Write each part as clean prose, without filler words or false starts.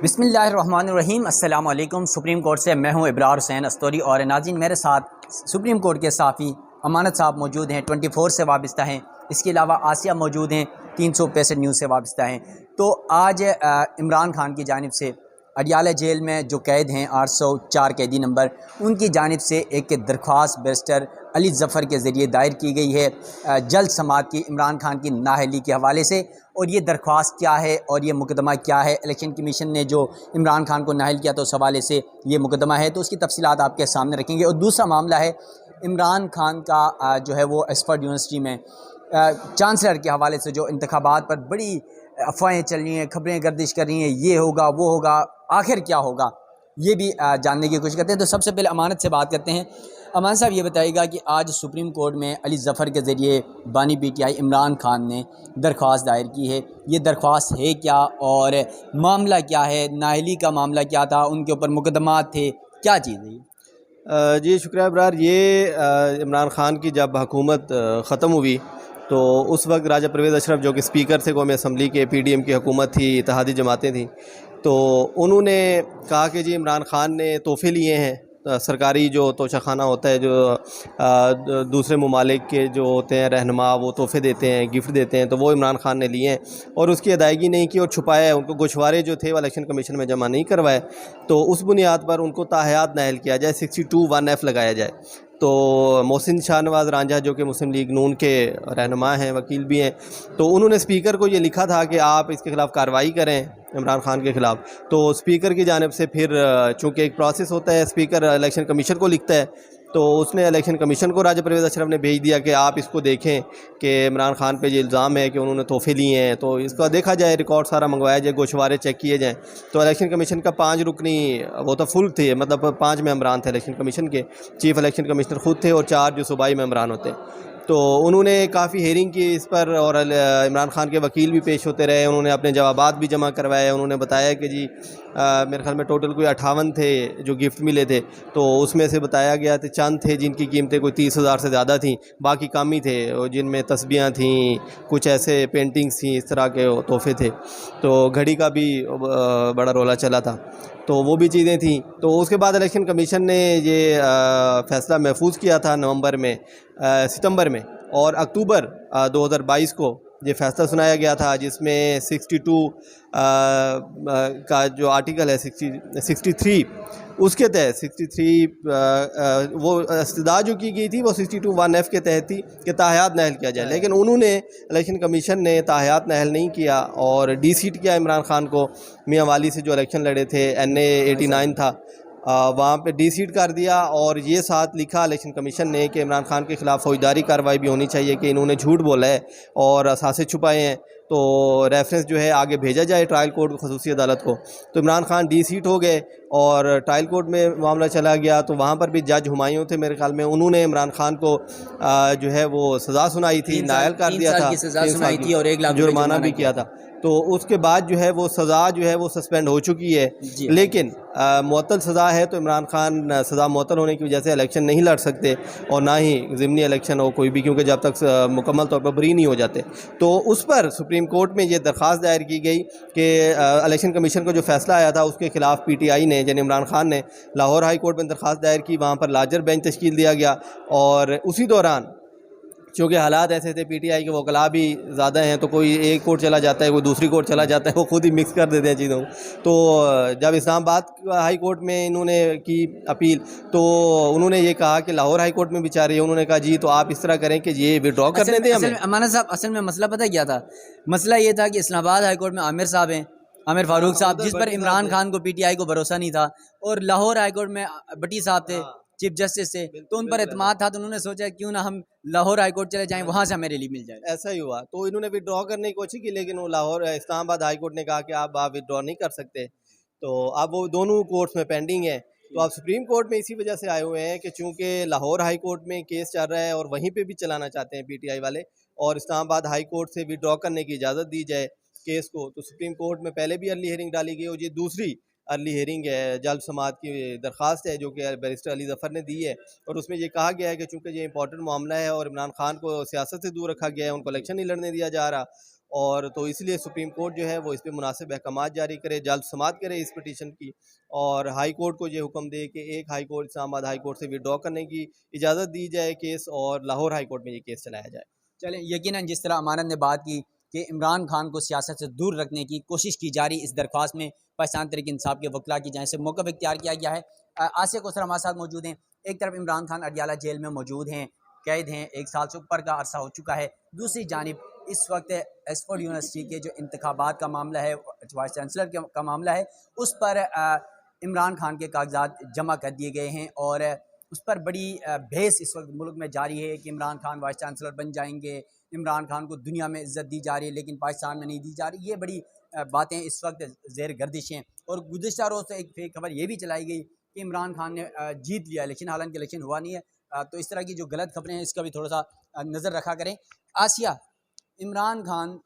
बिस्मिल्लाहिर्रहमानिर्रहीम। अस्सलाम वालेकुम। सुप्रीम कोर्ट से मैं हूं इब्रार हुसैन अस्तोरी और नाज़रीन मेरे साथ सुप्रीम कोर्ट के साफ़ी अमानत साहब मौजूद हैं, 24 से वाबस्ता हैं। इसके अलावा आसिया मौजूद हैं, 365 न्यूज़ से वाबस्ता हैं। तो आज इमरान खान की जानिब से अडियाला जेल में जो कैद हैं 804 कैदी नंबर, उनकी जानिब से एक दरख्वास्त बैरिस्टर अली ज़फ़र के ज़रिए दायर की गई है जल्द समाअत की इमरान खान की नाअहली के हवाले से। और ये दरख्वास्त क्या है और ये मुकदमा क्या है, इलेक्शन कमीशन ने जो इमरान खान को नाअहल किया तो उस हवाले से ये मुकदमा है, तो उसकी तफसीलात आपके सामने रखेंगे। और दूसरा मामला है इमरान खान का जो है वो ऑक्सफोर्ड यूनिवर्सिटी में चांसलर के हवाले से जो इंतखाबात पर बड़ी अफवाहें चल रही हैं, खबरें गर्दिश कर रही हैं, ये होगा वो होगा, आखिर क्या होगा, ये भी जानने की कोशिश करते हैं। तो सबसे पहले अमानत से बात करते हैं। अमान साहब ये बताइएगा कि आज सुप्रीम कोर्ट में अली ज़फ़र के ज़रिए बानी पीटीआई इमरान खान ने दरख्वास्त दायर की है, ये दरख्वास्त है क्या और मामला क्या है, नाअहली का मामला क्या था, उनके ऊपर मुकदमात थे, क्या चीज़ है ये? जी शुक्रिया इब्रार। ये इमरान ख़ान की जब हुकूमत ख़त्म हुई तो उस वक्त राजा परवेज़ अशरफ जो कि स्पीकर थे कौमी असम्बली के, पीडीएम की हुकूमत थी, इत्तेहादी जमातें थीं, तो उन्होंने कहा कि जी इमरान ख़ान ने तोहफ़े लिए हैं, सरकारी जो तोशाखाना होता है, जो दूसरे ममालिक के जो होते हैं रहनुमा, वो तोहफ़े देते हैं, गिफ्ट देते हैं, तो वो इमरान ख़ान ने लिए हैं और उसकी अदायगी नहीं की और छुपाया है। उनको गोशवारे जो थे वो इलेक्शन कमीशन में जमा नहीं करवाए, तो उस बुनियाद पर उनको ताहयात नाअहल किया जाए, 62(1)(f) लगाया जाए। तो मोहसिन शाहनवाज रांझा जो कि मुस्लिम लीग नून के रहनुमा हैं, वकील भी हैं, तो उन्होंने स्पीकर को ये लिखा था कि आप इसके ख़िलाफ़ कार्रवाई करें इमरान खान के ख़िलाफ़। तो स्पीकर की जानिब से फिर चूँकि एक प्रोसेस होता है, स्पीकर इलेक्शन कमीशन को लिखता है, तो उसने इलेक्शन कमीशन को राजा परवेज़ अशरफ ने भेज दिया कि आप इसको देखें कि इमरान खान पे ये इल्ज़ाम है कि उन्होंने तोहफ़े लिए हैं, तो इसका देखा जाए, रिकॉर्ड सारा मंगवाया जाए, गोशवारे चेक किए जाएँ। तो इलेक्शन कमीशन का 5 रुकनी, वो तो फुल थे, मतलब 5 मेंबरान थे इलेक्शन कमीशन के, चीफ इलेक्शन कमिश्नर ख़ुद थे और 4 जो सूबाई मेंबरान होते हैं। तो उन्होंने काफ़ी हेयरिंग की इस पर और इमरान खान के वकील भी पेश होते रहे, उन्होंने अपने जवाबात भी जमा करवाए। उन्होंने बताया कि जी मेरे ख्याल में टोटल कोई 58 थे जो गिफ्ट मिले थे, तो उसमें से बताया गया थे चंद थे जिनकी कीमतें कोई 30,000 से ज़्यादा थी, बाकी कम ही थे, जिनमें तस्बीहां थीं, कुछ ऐसे पेंटिंग्स थी, इस तरह के तोहफ़े थे। तो घड़ी का भी बड़ा रोला चला था, तो वो भी चीज़ें थीं। तो उसके बाद इलेक्शन कमीशन ने ये फ़ैसला महफूज किया था नवंबर में, सितंबर में, और अक्टूबर 2022 को ये फ़ैसला सुनाया गया था, जिसमें 62 का जो आर्टिकल है 63 उसके तहत 63 वो इस्तदा जो की गई थी वो 62(1)(f) के तहत थी कि ताहयात नाअहल किया जाए। लेकिन उन्होंने इलेक्शन कमीशन ने ताहयात नाअहल नहीं किया और डी सीट किया इमरान खान को। मियां वाली से जो इलेक्शन लड़े थे, NA 89 था, वहाँ पे डी सीट कर दिया और ये साथ लिखा इलेक्शन कमीशन ने कि इमरान खान के ख़िलाफ़ फ़ौजदारी कार्रवाई भी होनी चाहिए कि इन्होंने झूठ बोला है और असासे छुपाए हैं, तो रेफरेंस जो है आगे भेजा जाए ट्रायल कोर्ट ख़ुसूसी अदालत को। तो इमरान खान डी सीट हो गए और ट्रायल कोर्ट में मामला चला गया, तो वहाँ पर भी जज हुमायूं थे मेरे ख्याल में, उन्होंने इमरान खान को जो है वो सज़ा सुनाई थी, नायल कर दिया था, 3 साल की और 1 लाख जुर्माना भी किया था। तो उसके बाद जो है वो सज़ा जो है वो सस्पेंड हो चुकी है, लेकिन मुअत्तल सज़ा है, तो इमरान खान सज़ा मुअत्तल होने की वजह से इलेक्शन नहीं लड़ सकते और ना ही ज़िमनी इलेक्शन हो कोई भी, क्योंकि जब तक मुकम्मल तौर पर बरी नहीं हो जाते। तो उस पर सुप्रीम कोर्ट में ये दरख्वास्त दायर की गई कि इलेक्शन कमीशन का जो फ़ैसला आया था उसके ख़िलाफ़ PTI ने, यानी इमरान खान ने, लाहौर हाई कोर्ट में दरख्वास्त दायर की। वहाँ पर लार्जर बेंच तश्कील दिया गया और उसी दौरान चूँकि हालात ऐसे थे, PTI के वकला भी ज़्यादा हैं, तो कोई एक कोर्ट चला जाता है, कोई दूसरी कोर्ट चला जाता है, वो खुद ही मिक्स कर देते हैं चीज़ों को। तो जब इस्लामाबाद हाई कोर्ट में इन्होंने की अपील, तो उन्होंने ये कहा कि लाहौर हाई कोर्ट में बेचारे, उन्होंने कहा जी तो आप इस तरह करें कि ये विड्रॉ करने दें हमें। अमाना साहब, असल में मसला पता क्या था? मसला ये था कि इस्लामाबाद हाई कोर्ट में आमिर साहब हैं, आमिर फारूक साहब, जिस पर इमरान खान को PTI को भरोसा नहीं था, और लाहौर हाई कोर्ट में भट्टी साहब थे, चीफ जस्टिस से, तो उन पर एतमाद था, तो उन्होंने सोचा क्यों ना हम लाहौर हाई कोर्ट चले जाएं, वहाँ से हमें रिलीफ मिल जाए। ऐसा ही हुआ, तो इन्होंने विड्रॉ करने की कोशिश की, लेकिन वो लाहौर इस्लामाबाद हाई कोर्ट ने कहा कि आप विड्रॉ नहीं कर सकते। तो अब वो दोनों कोर्ट्स में पेंडिंग है। तो आप सुप्रीम कोर्ट में इसी वजह से आए हुए हैं कि चूँकि लाहौर हाई कोर्ट में केस चल रहा है और वहीं पे भी चलाना चाहते हैं PTI वाले, और इस्लामाबाद हाई कोर्ट से विड्रॉ करने की इजाज़त दी जाए केस को, तो सुप्रीम कोर्ट में पहले भी अर्ली हेयरिंग डाली गई और ये दूसरी अर्ली हेयरिंग है, जल्द समाअत की दरख्वास्त है जो कि बैरिस्टर अली ज़फ़र ने दी है। और उसमें ये कहा गया है कि चूँकि ये इंपॉर्टेंट मामला है और इमरान खान को सियासत से दूर रखा गया है, उनको इलेक्शन नहीं लड़ने दिया जा रहा, और तो इसलिए सुप्रीम कोर्ट जो है वो इस पर मुनासिब अहकाम जारी करे, जल्द समाअत करे इस पटिशन की, और हाई कोर्ट को ये हुक्म दे कि एक high court Islamabad high court से विड्रॉ करने की इजाज़त दी जाए केस, और लाहौर हाई कोर्ट में ये केस चलाया जाए। चलें, यकीनन जिस तरह अमानत ने बात की कि इमरान खान को सियासत से दूर रखने की कोशिश की जा रही, इस दरख्वास्त में पाकिस्तान तहरीक इंसाफ के वकला की जानिब से मौक़िफ़ इख्तियार किया गया है। आसिया कौसर हमारे साथ मौजूद हैं। एक तरफ इमरान खान अडियाला जेल में मौजूद हैं, कैद हैं, 1 साल से ऊपर का अरसा हो चुका है। दूसरी जानिब इस वक्त ऑक्सफोर्ड यूनिवर्सिटी के जो इंतखाबात का मामला है, वाइस चांसलर का मामला है, उस पर इमरान खान के कागजात जमा कर दिए गए हैं और उस पर बड़ी बहस इस वक्त मुल्क में जारी है कि इमरान खान वाइस चांसलर बन जाएंगे, इमरान खान को दुनिया में इज़्ज़त दी जा रही है लेकिन पाकिस्तान में नहीं दी जा रही। ये बड़ी बातें इस वक्त ज़ेर गर्दिश हैं। और गुज़िश्ता रोज़ से एक फेक खबर ये भी चलाई गई कि इमरान खान ने जीत लिया इलेक्शन, हालांकि इलेक्शन हुआ नहीं है। तो इस तरह की जो गलत खबरें हैं इसका भी थोड़ा सा नज़र रखा करें। आसिया, इमरान खान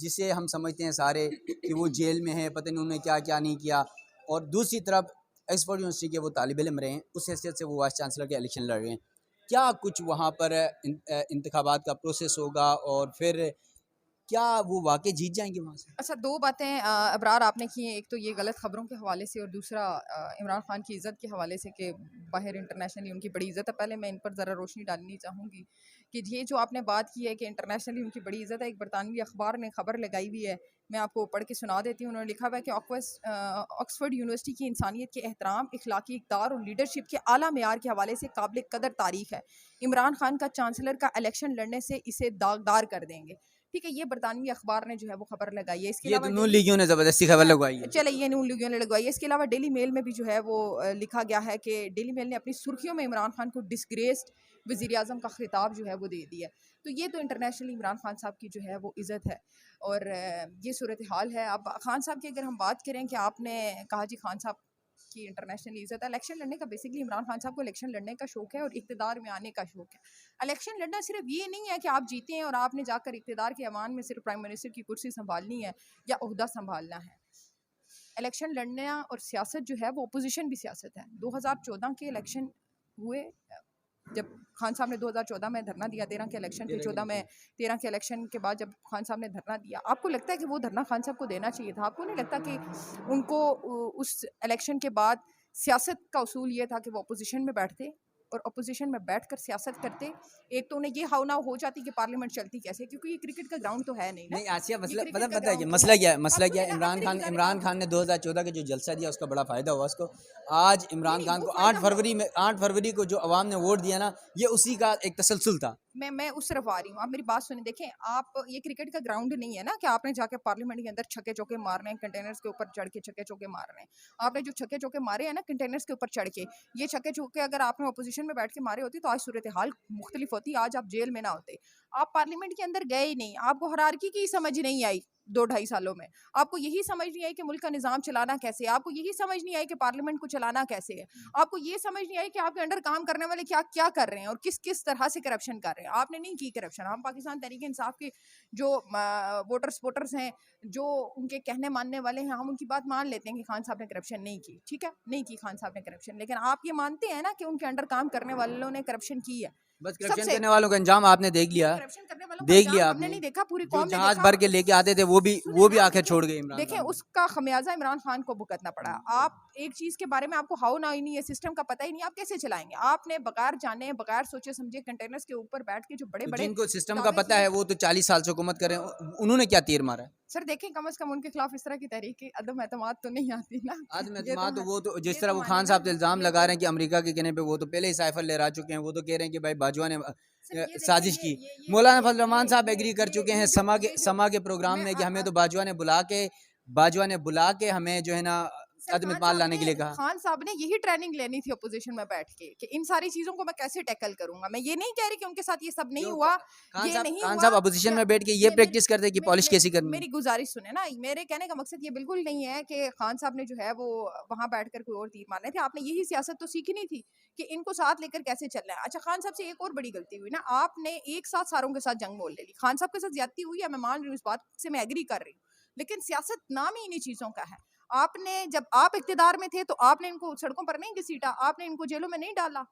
जिसे हम समझते हैं सारे कि वो जेल में है, पता नहीं उन्होंने क्या क्या नहीं किया, और दूसरी तरफ ऑक्सफोर्ड यूनिवर्सिटी के वो तालिब इल्म रहे हैं, उस हैसियत से वो वाइस चांसलर के इलेक्शन लड़ रहे हैं। क्या कुछ वहाँ पर इंतखाबात का प्रोसेस होगा और फिर क्या वो वाकई जीत जाएंगे वहाँ से? अच्छा, 2 बातें अबरार आपने की हैं। एक तो ये गलत ख़बरों के हवाले से, और दूसरा इमरान खान की इज़्ज़त के हवाले से कि बाहर इंटरनेशनली उनकी बड़ी इज़्ज़त है। पहले मैं इन पर ज़रा रोशनी डालनी चाहूँगी कि ये जो आपने बात की है कि इंटरनेशनली उनकी बड़ी इज़्ज़त है, एक बरतानवी अखबार ने ख़बर लगाई हुई है, मैं आपको पढ़ के सुना देती हूँ। उन्होंने लिखा हुआ है कि ऑक्सफोर्ड यूनिवर्सिटी की इंसानियत के एहतराम, इखलाकी इक़्तिदार और लीडरशिप के आला मेयार के हवाले से काबिल कदर तारीफ़ है। इमरान खान का चांसलर का इलेक्शन लड़ने से इसे दागदार कर देंगे। ठीक है, ये बरतानवी अखबार ने जो है वो खबर लगाई है। इसके ये अलावा तो नून लीगियों ने ज़बरदस्ती खबर लगवाई है। चले, ये नून लीगियों ने लगवाई है। इसके अलावा डेली मेल में भी जो है वो लिखा गया है कि डेली मेल ने अपनी सुर्खियों में इमरान खान को डिस्ग्रेस्ड वज़ीर आज़म का खिताब जो है वो दे दिया। तो ये तो इंटरनेशनली इमरान खान साहब की जो है वो इज़्ज़त है, और ये सूरत हाल है। अब खान साहब की अगर हम बात करें कि आपने कहा जी खान साहब की इंटरनेशनल इज़्ज़त है, इलेक्शन लड़ने का बेसिकली इमरान खान साहब को इलेक्शन लड़ने का शौक है और इक़्तिदार में आने का शौक है। इलेक्शन लड़ना सिर्फ ये नहीं है कि आप जीते हैं और आपने जाकर इक़्तिदार के ऐवान में सिर्फ प्राइम मिनिस्टर की कुर्सी संभालनी है या ओहदा संभालना है। इलेक्शन लड़ना और सियासत जो है वो अपोजिशन भी सियासत है। 2014 के इलेक्शन हुए, जब खान साहब ने 2014 में धरना दिया, 13 के इलेक्शन के 14 में 13 के इलेक्शन के बाद जब खान साहब ने धरना दिया, आपको लगता है कि वो धरना खान साहब को देना चाहिए था? आपको नहीं लगता कि उनको उस इलेक्शन के बाद सियासत का उसूल ये था कि वो अपोजिशन में बैठते और अपोजिशन में बैठकर सियासत करते? एक तो उन्हें ये हाव-नाव हो जाती कि पार्लियामेंट चलती कैसे, क्योंकि ये क्रिकेट का ग्राउंड तो है नहीं ना। नहीं आसिया, ये मसला क्रिकेट का पता है ग्राउंड मसला क्या है, मसला आपको क्या नहीं है? लगा मेरी इमरान खान ने 2014 के जो जलसा दिया उसका बड़ा फ़ायदा हुआ उसको। आज इमरान नहीं, खान वो को फ़ायदा 8 फरवरी को जो अवाम ने वोट दिया ना, ये उसी का एक तसलसल था। मैं उस तरफ आ रही हूँ, आप मेरी बात सुनिए। देखें, आप ये क्रिकेट का ग्राउंड नहीं है ना कि आपने जाके पार्लियामेंट के अंदर छक्के चौके मारने हैं, कंटेनर्स के ऊपर चढ़ के छक्के चौके मारने हैं। आपने जो छक्के चौके मारे हैं ना कंटेनर्स के ऊपर चढ़ के, ये छक्के चौके अगर आपने अपोजिशन में बैठ के मारे होते तो आज सूरत हाल मुख्तलिफ होती, आज आप जेल में ना होते। आप पार्लियामेंट के अंदर गए ही नहीं, आपको हरारकी की समझ नहीं आई 2-2.5 सालों में। आपको यही समझ नहीं आई कि मुल्क का निज़ाम चलाना कैसे है, आपको यही समझ नहीं आई कि पार्लियामेंट को चलाना कैसे है, आपको ये समझ नहीं आई कि आपके अंडर काम करने वाले क्या क्या कर रहे हैं और किस किस तरह से करप्शन कर रहे हैं। आपने नहीं की करप्शन। हम पाकिस्तान तहरीक इंसाफ के जो वोटर्स हैं, जो उनके कहने मानने वाले हैं, हम उनकी बात मान लेते हैं कि खान साहब ने करप्शन नहीं की। ठीक है, नहीं की खान साहब ने करप्शन, लेकिन आप ये मानते हैं ना कि उनके अंडर काम करने वालों ने करप्शन की है। बस करप्शन सबसे करने वालों का अंजाम आपने देख लिया, करप्शन करने वालों का देख अंजाम लिया हमने आपने। नहीं देखा, पूरी जो कौम ने जहाज देखा। भर के लेके आते थे वो सुने भी ना, आखिर देखें छोड़ गए इमरान देखें खान को। उसका खमियाजा इमरान खान को भुगतना पड़ा। आप एक चीज़ के बारे में आपको हाउ ना ही नहीं है, सिस्टम का पता ही नहीं, आप कैसे चलाएंगे? आपने बगैर जाने बगैर सोचे समझे कंटेनर्स के ऊपर बैठ के जो बड़े तो बड़े जिनको सिस्टम का दावे पता किए। है वो तो 40 साल से हुकूमत कर रहे हैं, उन्होंने क्या तीर मारा है? सर देखें, कम से कम उनके खिलाफ इस तरह की तहरीक अदम एतमाद तो नहीं आती ना। आदम ये एतमाद तो है, वो तो ये जिस तरह तो वो माने खान ना, साहब पे इल्ज़ाम ये लगा तो रहे हैं कि अमेरिका के कहने पे वो तो पहले ही साइफर लहरा चुके हैं, वो तो कह रहे हैं कि भाई बाजवा ने सर ये देखें, साजिश की। मौलाना फजल रहमान साहब एग्री कर चुके हैं ये जो समा के प्रोग्राम मैं में कि हमें तो बाजवा ने बुला के हमें जो है ना सर अदम इतमाद लाने के लिए कहा। खान साहब ने यही ट्रेनिंग लेनी थी अपोजिशन में बैठ के कि इन सारी चीजों को मैं कैसे टैकल करूंगा। मैं ये नहीं कह रही कि उनके साथ ये सब नहीं जो हुआ, खान ये नहीं साहब हुआ अपोजिशन या में बैठ के ये मे- प्रैक्टिस करते हैं कि मे- पॉलिश मे- कैसी करनी है। मेरी गुजारिश सुने ना, मेरे कहने का मकसद ये बिल्कुल नहीं है कि खान साहब ने जो है वो वहां बैठकर कोई और तीर मारने थे। आपने यही सियासत तो सीखनी थी कि इनको साथ लेकर कैसे चलना है। अच्छा, खान साहब से एक और बड़ी गलती हुई ना, आपने एक साथ सारों के साथ जंग मोल ले ली। खान साहब के साथ ज्यादती हुई है, मैं मान रही हूँ, इस बात से मैं एग्री कर रही हूँ, लेकिन सियासत नाम ही इन्हीं चीजों का है। आपने जब आप इख्तिदार में थे तो आपने इनको सड़कों पर नहीं घसीटा, आपने इनको जेलों में नहीं डाला,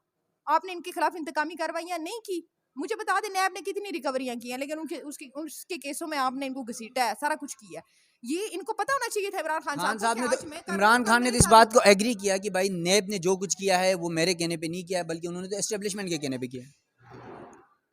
आपने इनके खिलाफ इंतकामी कार्रवाइयां नहीं की। मुझे बता दें नैब ने कितनी रिकवरियां की हैं, लेकिन उसके केसों में आपने इनको घसीटा है, सारा कुछ किया है। ये इनको पता होना चाहिए था इमरान खान खान साहब साहब को ने कि तो आज मैं कर रहा हूं, इमरान कल खान ने मेरे तो इस साथ बात को होगा। एग्री किया कि भाई नेब ने जो कुछ किया है वो मेरे कहने पे नहीं किया है, बल्कि उन्होंने तो एस्टेब्लिशमेंट के कहने पे किया है।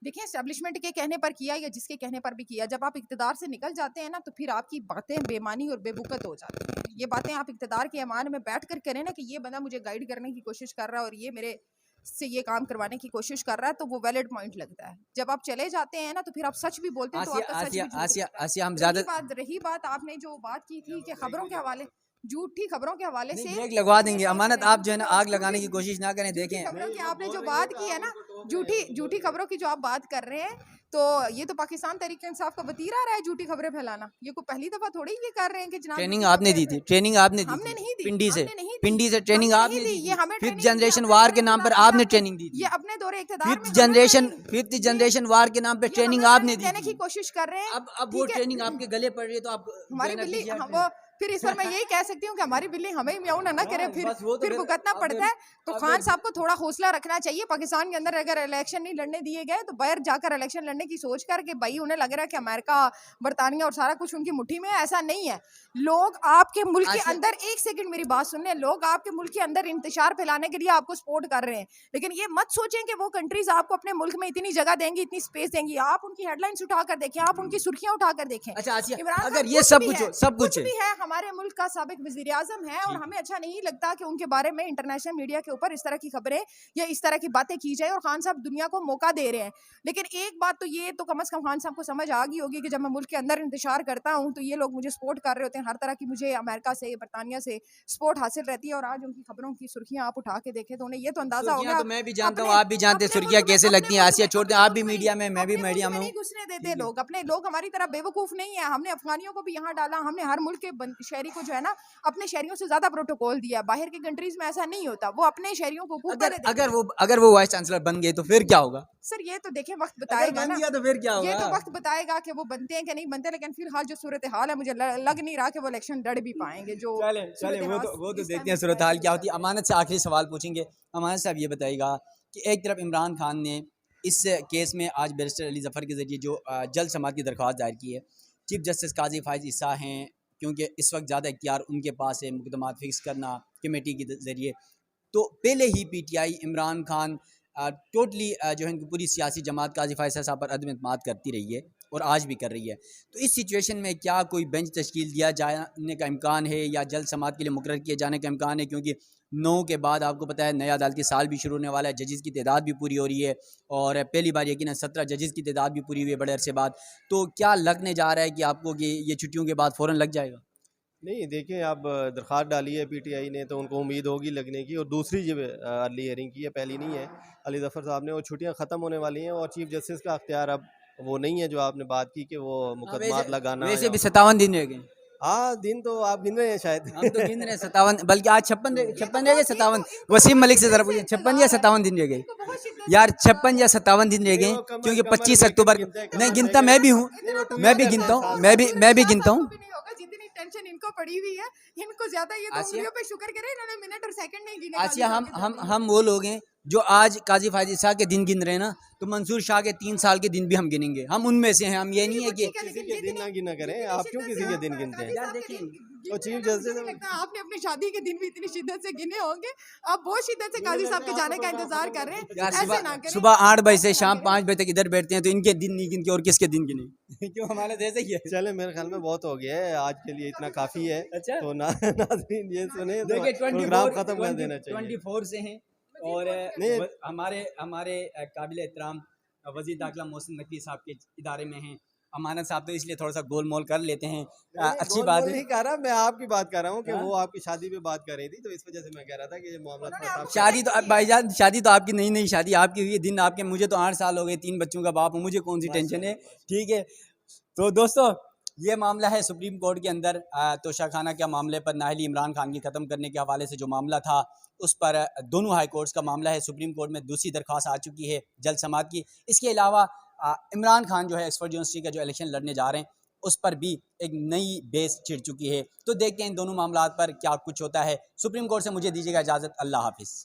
देखिए एस्टेब्लिशमेंट के कहने पर किया या जिसके कहने पर भी किया, जब आप इक़्तिदार से निकल जाते हैं ना तो फिर आपकी बातें बेमानी और बेबुकत हो जाती हैं। ये बातें आप इक़्तिदार के अमान में बैठ कर करें ना कि ये बंदा मुझे गाइड करने की कोशिश कर रहा है और ये मेरे से ये काम करवाने की कोशिश कर रहा है, तो वो वैलिड पॉइंट लगता है। जब आप चले जाते हैं ना तो फिर आप सच भी बोलते हैं तो आसिया आपका सच आसिया भी झूठ आसिया लगता है। आसिया हम ज्यादा रही बात आपने जो बात की थी कि खबरों के हवाले, झूठी खबरों के हवाले से ब्रेक लगवा देंगे। मेरे अमानत पास आप जो है ना आग लगाने की कोशिश ना करें। झूठी देखें खबरों की आपने जो बात की है ना, झूठी खबरों की जो आप बात कर रहे हैं, तो ये तो पाकिस्तान तहरीक इंसाफ का वतीरा रहा है झूठी खबरें फैलाना। ये कोई पहली दफा थोड़ी ये कर रहे हैं कि जनाब ट्रेनिंग झूठी आपने दी खबरें थी, ट्रेनिंग आपने दी हमने थी नहीं दी, पिंडी से, हमने नहीं दी, पिंडी से ट्रेनिंग हमने आपने नहीं दी दी। थी। ये हमें फिफ्थ ट्रेनिंग जनरेशन वार के नाम पर आपने ट्रेनिंग दी ये थी। अपने दौरे इक़्तिदार में फिफ्थ हमें जनरेशन ट्रेनिंग फिफ्थ ये जनरेशन वार के नाम पे ये ट्रेनिंग हमें आपने दी देने की थी। कोशिश कर रहे हैं। अब वो ठीक है, ट्रेनिंग आपके गले पड़ रही है तो आप जो है हमारी ना बिल्ली पीछे हट वो रहे फिर इस पर मैं यही कह सकती हूँ कि हमारी बिल्ली हमें म्याऊं ना करे, हैं। फिर बस वो तो फिर भुगतना अब पड़ता है। तो अब खान साहब को थोड़ा हौसला रखना चाहिए। पाकिस्तान के अंदर अगर इलेक्शन नहीं लड़ने दिए गए तो बाहर जाकर इलेक्शन लड़ने की सोच कर के भाई उन्हें लग रहा है कि अमेरिका, बरतानिया और सारा कुछ उनकी मुट्ठी में है। ऐसा नहीं है। लोग आपके मुल्क के आसिया अंदर, एक सेकंड मेरी बात सुनने, लोग आपके मुल्क के अंदर इंतशार फैलाने के लिए आपको सपोर्ट कर रहे हैं, लेकिन ये मत सोचें कि वो कंट्रीज आपको अपने मुल्क में इतनी जगह देंगी, इतनी स्पेस देंगी। आप उनकी हेडलाइंस उठाकर देखें, आप उनकी सुर्खियां उठाकर देखें। अच्छा आसिया, इमरान खान अगर ये कुछ सब भी कुछ है, हो, सब कुछ कुछ है भी है, हमारे मुल्क का साबिक वजीर आजम है और हमें अच्छा नहीं लगता कि उनके बारे में इंटरनेशनल मीडिया के ऊपर इस तरह की खबरें या इस तरह की बातें की जाए। और खान साहब दुनिया को मौका दे रहे हैं, लेकिन एक बात तो ये तो कम से कम खान साहब को समझ आ गई होगी कि जब मैं मुल्क के अंदर इंतशार करता हूँ तो ये लोग मुझे सपोर्ट कर रहे होते हैं हर तरह की। मुझे अमेरिका से, बरतानिया से सपोर्ट हासिल रहती है और आज उनकी खबरों की सुर्खियां आप उठा के देखें तो उन्हें ये तो अंदाजा हो सुर्खियां गया। तो मैं भी जानता हूँ, अपने आप भी जानते हैं अपने सुर्खियां मुल्क में कैसे अपने लगती हैं। मुल्क आसिया में छोड़ दें, अपने आप भी मुल्क में मीडिया में, मैं भी अपने मुल्क मीडिया में में नहीं हूँ। घुसने देते ठीक है। लोग। अपने लोग हमारी तरह बेवकूफ नहीं है। हमने अफगानियों को भी यहाँ डाला, हमने हर मुल्क के शहरी को जो है ना अपने शहरियों से ज्यादा प्रोटोकॉल दिया। बाहर की कंट्रीज में ऐसा नहीं होता, वो अपने शहरियों को खूब अगर पहले देते हैं। अगर वो वाइस चांसलर बन गए तो फिर क्या होगा? सर ये तो देखें वक्त अगर बताएगा बन ना, गया तो फिर क्या ये होगा? तो वक्त बताएगा कि वो बनते हैं कि नहीं बनते। लेकिन फिलहाल जो सूरत हाल है, मुझे लग नहीं रहा कि वो इलेक्शन लड़ भी पाएंगे। जो चले चले, वो तो इस देखते टाइम हैं सूरत हाल क्या होती है। है। अमानत से आखिरी सवाल पूछेंगे। अमानत साहब ये बताइएगा कि एक तरफ इमरान खान ने इस केस में आज बैरिस्टर अली ज़फ़र के ज़रिए जो जल्द समाअत की दरख्वास्त दायर की है, चीफ जस्टिस काजी फाइज ईसा हैं, क्योंकि इस वक्त ज़्यादा इख्तियार उनके पास है मुकदमात फ़िक्स करना कमेटी के ज़रिए। तो पहले ही पीटीआई इमरान खान टोटली जो है इनकी पूरी सियासी जमात काजी फाइज साहब पर अदम एतमाद करती रही है और आज भी कर रही है। तो इस सिचुएशन में क्या कोई बेंच तश्कील दिया जाने का इम्कान है या जल्द समाअत के लिए मुकर्रर किए जाने का इम्कान है? क्योंकि 9 के बाद आपको पता है नया अदालती साल भी शुरू होने वाला है, जजेस की तादाद भी पूरी हो रही है और पहली बार यकीनन 17 जजेस की तादाद भी पूरी हुई है बड़े अरसे बाद। तो क्या लगने जा रहा है कि आपको कि ये छुट्टियों के बाद फ़ौरन लग जाएगा? नहीं, देखिए अब दरख्वास्त डाली है पीटीआई ने तो उनको उम्मीद होगी लगने की, और दूसरी जो अर्ली हियरिंग की है, पहली नहीं है अली ज़फ़र साहब ने, और छुट्टियां ख़त्म होने वाली हैं और चीफ जस्टिस का अख्तियार अब वो नहीं है जो आपने बात की कि वो मुकदमात लगाना। वैसे भी 57 दिन रह गए। हाँ, दिन तो आप गिन रहे हैं शायद। हम तो गिन रहे हैं 57, बल्कि आज 56 रह गए, 57। वसीम मलिक से ज़रा पूछिए 56 या 57 दिन रह गए यार? 56 या 57 दिन रह गए, क्योंकि 25 अक्टूबर नहीं गिनता, मैं भी हूँ, मैं भी गिनता हूँ, मैं भी गिनता हूँ। जितनी टेंशन इनको पड़ी हुई है, इनको ज्यादा ये तो आसिया, उंगलियों पे शुक्र करे इन्होंने मिनट और सेकंड नहीं गिने। आसिया, हम वो लोग हैं जो आज काजी फायद ईसा के दिन गिन रहे हैं ना, तो मंसूर शाह के 3 साल के दिन भी हम गिनेंगे, हम उनमें से हैं। हम ये नहीं है कि किसी के दिन ना गिना करें, आप क्यों किसी के दिन गिनते हैं? यार देखिए, और चीफ जस्टिस लगता है आपने अपनी शादी के दिन भी इतनी शिद्दत से गिने होंगे। आप बहुत शिद्दत से काजी साहब के जाने का इंतजार कर रहे हैं। यार ऐसे ना करें। सुबह 8 बजे से शाम 5 बजे तक इधर बैठते हैं, तो इनके दिन नहीं गिनते और किसके दिन गिने? क्यों, हमारे जैसे ही है। चले, मेरे ख्याल में बहुत हो गया है आज के लिए, इतना काफ़ी है। अच्छा, तो नाज़रीन ये सुने तो देखिए प्रोग्राम ख़त्म कर देना चाहिए। 24 से हैं और नहीं, हमारे काबिल एहतराम वज़ीर दाखिला मोहसिन नकवी साहब के इदारे में हैं। अमानत साहब तो इसलिए थोड़ा सा गोल मोल कर लेते हैं। अच्छी बात है। नहीं कह रहा, मैं आपकी बात कर रहा हूँ कि वो आपकी शादी पे बात कर रही थी, तो इस वजह से मैं कह रहा था कि ये मामला थोड़ा सा। शादी तो अब भाईजान, शादी तो आपकी नई शादी आपकी हुई है, दिन आपके। मुझे तो 8 साल हो गए, 3 बच्चों का बाप हूँ, मुझे कौन सी टेंशन है? ठीक है, तो दोस्तों ये मामला है सुप्रीम कोर्ट के अंदर तोशाखाना के मामले पर नाअहली इमरान खान की ख़त्म करने के हवाले से जो मामला था, उस पर दोनों हाई कोर्ट्स का मामला है। सुप्रीम कोर्ट में दूसरी दरख्वास्त आ चुकी है जल्द समाअत की। इसके अलावा इमरान खान जो है ऑक्सफोर्ड यूनिवर्सिटी का जो इलेक्शन लड़ने जा रहे हैं, उस पर भी एक नई बेस छिड़ चुकी है। तो देखते हैं इन दोनों मामलात पर क्या कुछ होता है। सुप्रीम कोर्ट से मुझे दीजिएगा इजाज़त। अल्लाह हाफिज़।